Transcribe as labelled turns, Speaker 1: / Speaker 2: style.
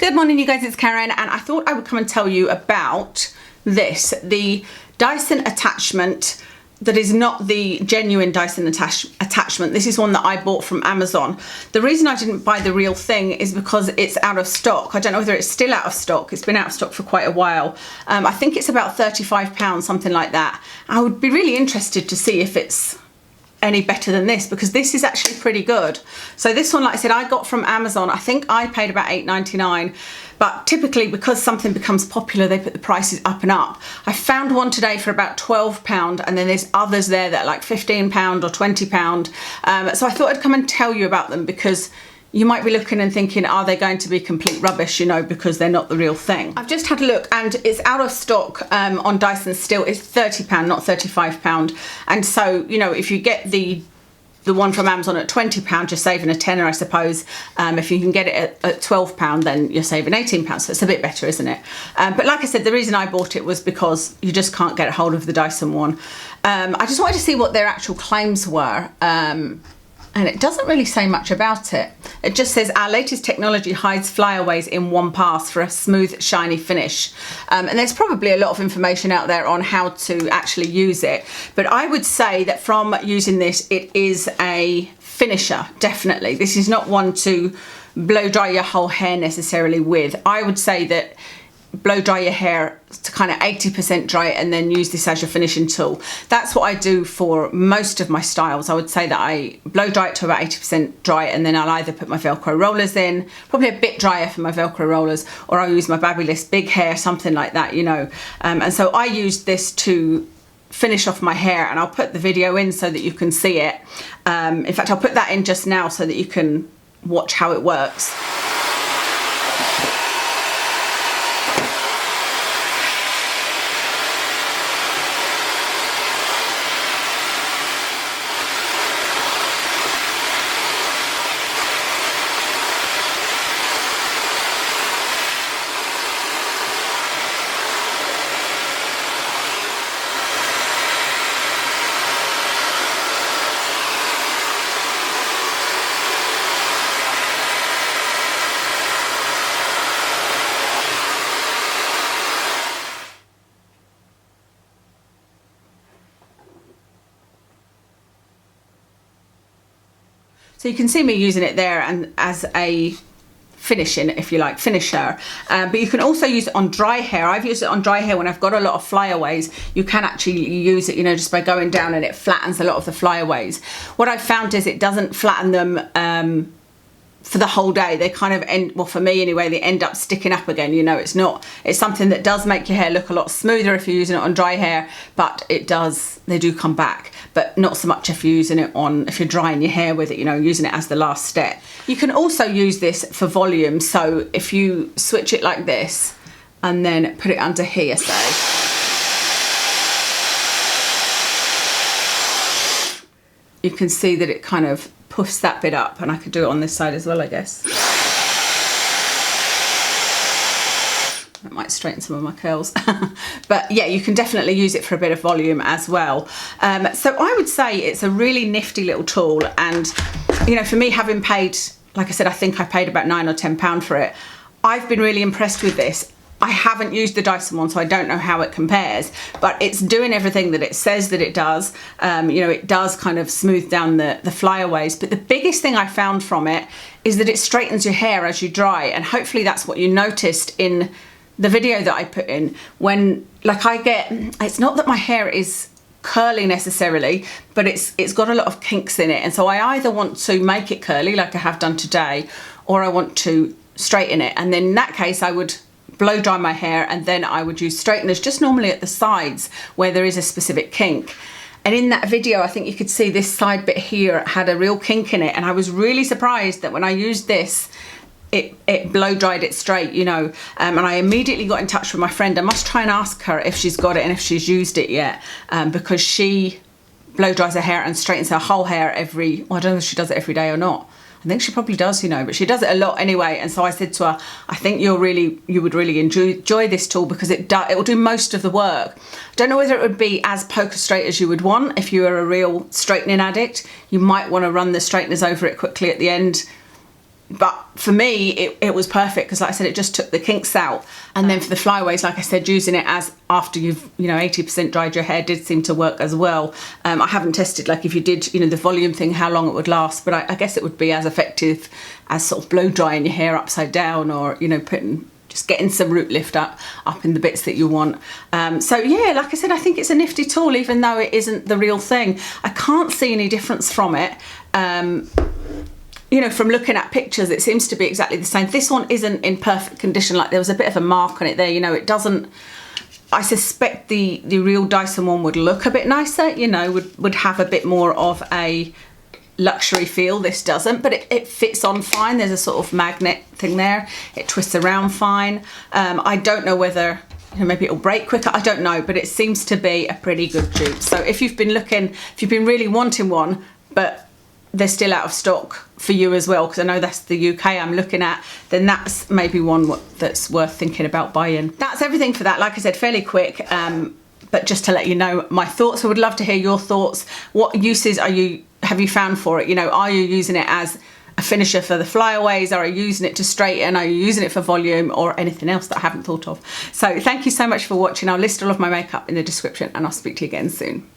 Speaker 1: Good morning you guys, it's Karen, and I thought I would come and tell you about this, the Dyson attachment that is not the genuine Dyson attachment. This is one that I bought from Amazon. The reason I didn't buy the real thing is because it's out of stock. I don't know whether it's still out of stock. It's been out of stock for quite a while. I think it's about £35, something like that. I would be really interested to see if it's any better than this, because this is actually pretty good. So this one, like I said, I got from Amazon. I think I paid about £8.99, but typically because something becomes popular, they put the prices up and up. I found one today for about £12, and then there's others there that are like £15 or £20. So I thought I'd come and tell you about them, because you might be looking and thinking, are they going to be complete rubbish, you know, because they're not the real thing. I've just had a look and it's out of stock on Dyson still. It's £30, not £35. And so, you know, if you get the one from Amazon at £20, you're saving a tenner, I suppose. If you can get it at £12, then you're saving £18. So it's a bit better, isn't it? But like I said, the reason I bought it was because you just can't get a hold of the Dyson one. I just wanted to see what their actual claims were. And it doesn't really say much about it. It just says our latest technology hides flyaways in one pass for a smooth, shiny finish. And there's probably a lot of information out there on how to actually use it. But I would say that from using this, it is a finisher, definitely. This is not one to blow dry your whole hair necessarily with. I would say that blow dry your hair to kind of 80% dry it, and then use this as your finishing tool. That's what I do for most of my styles. I would say that I blow dry it to about 80% dry, and then I'll either put my Velcro rollers in, probably a bit drier for my Velcro rollers, or I'll use my Babyless big hair, something like that, you know. And so I use this to finish off my hair, and I'll put the video in so that you can see it. In fact, I'll put that in just now so that you can watch how it works. So you can see me using it there and as a finishing, if you like, finisher. But you can also use it on dry hair. I've used it on dry hair when I've got a lot of flyaways. You can actually use it, you know, just by going down, and it flattens a lot of the flyaways. What I've found is it doesn't flatten them for the whole day. They kind of end, well, for me anyway, they end up sticking up again, you know. It's something that does make your hair look a lot smoother if you're using it on dry hair, but they do come back, but not so much if you're using it on, if you're drying your hair with it, you know, using it as the last step. You can also use this for volume. So if you switch it like this and then put it under here, say, you can see that it kind of puffs that bit up, and I could do it on this side as well, I guess. That might straighten some of my curls. But yeah, you can definitely use it for a bit of volume as well. So I would say it's a really nifty little tool, and you know, for me, having paid, like I said, I think I paid about £9 or £10 for it, I've been really impressed with this. I haven't used the Dyson one, so I don't know how it compares, but it's doing everything that it says that it does. You know, it does kind of smooth down the flyaways, but the biggest thing I found from it is that it straightens your hair as you dry, and hopefully that's what you noticed in the video that I put in. When, like, it's not that my hair is curly necessarily, but it's got a lot of kinks in it, and so I either want to make it curly like I have done today, or I want to straighten it, and then in that case I would blow dry my hair, and then I would use straighteners just normally at the sides where there is a specific kink. And in that video, I think you could see this side bit here had a real kink in it, and I was really surprised that when I used this, it blow dried it straight, you know. And I immediately got in touch with my friend. I must try and ask her if she's got it and if she's used it yet, because she blow dries her hair and straightens her whole hair well, I don't know if she does it every day or not. I think she probably does, you know, but she does it a lot anyway. And so I said to her, I think you would really enjoy this tool, because it will do most of the work. I don't know whether it would be as poker straight as you would want. If you were a real straightening addict, you might want to run the straighteners over it quickly at the end. But for me, it was perfect because, like I said, it just took the kinks out. And then for the flyaways, like I said, using it as after you've, 80% dried your hair did seem to work as well. I haven't tested, like if you did, the volume thing, how long it would last, but I guess it would be as effective as sort of blow drying your hair upside down, or, just getting some root lift up in the bits that you want. So yeah, like I said, I think it's a nifty tool, even though it isn't the real thing. I can't see any difference from it. From looking at pictures, it seems to be exactly the same. This one isn't in perfect condition. Like there was a bit of a mark on it there, it doesn't, I suspect the real Dyson one would look a bit nicer, would have a bit more of a luxury feel. This doesn't, but it fits on fine. There's a sort of magnet thing there. It twists around fine. I don't know whether, maybe it'll break quicker. I don't know, but it seems to be a pretty good dupe. So if you've been really wanting one, but they're still out of stock for you as well, because I know that's the UK I'm looking at, then that's maybe one that's worth thinking about buying. That's everything for that. Like I said, fairly quick, but just to let you know my thoughts. I would love to hear your thoughts. What uses have you found for it? Are you using it as a finisher for the flyaways? Are you using it to straighten? Are you using it for volume, or anything else that I haven't thought of? So thank you so much for watching. I'll list all of my makeup in the description, and I'll speak to you again soon.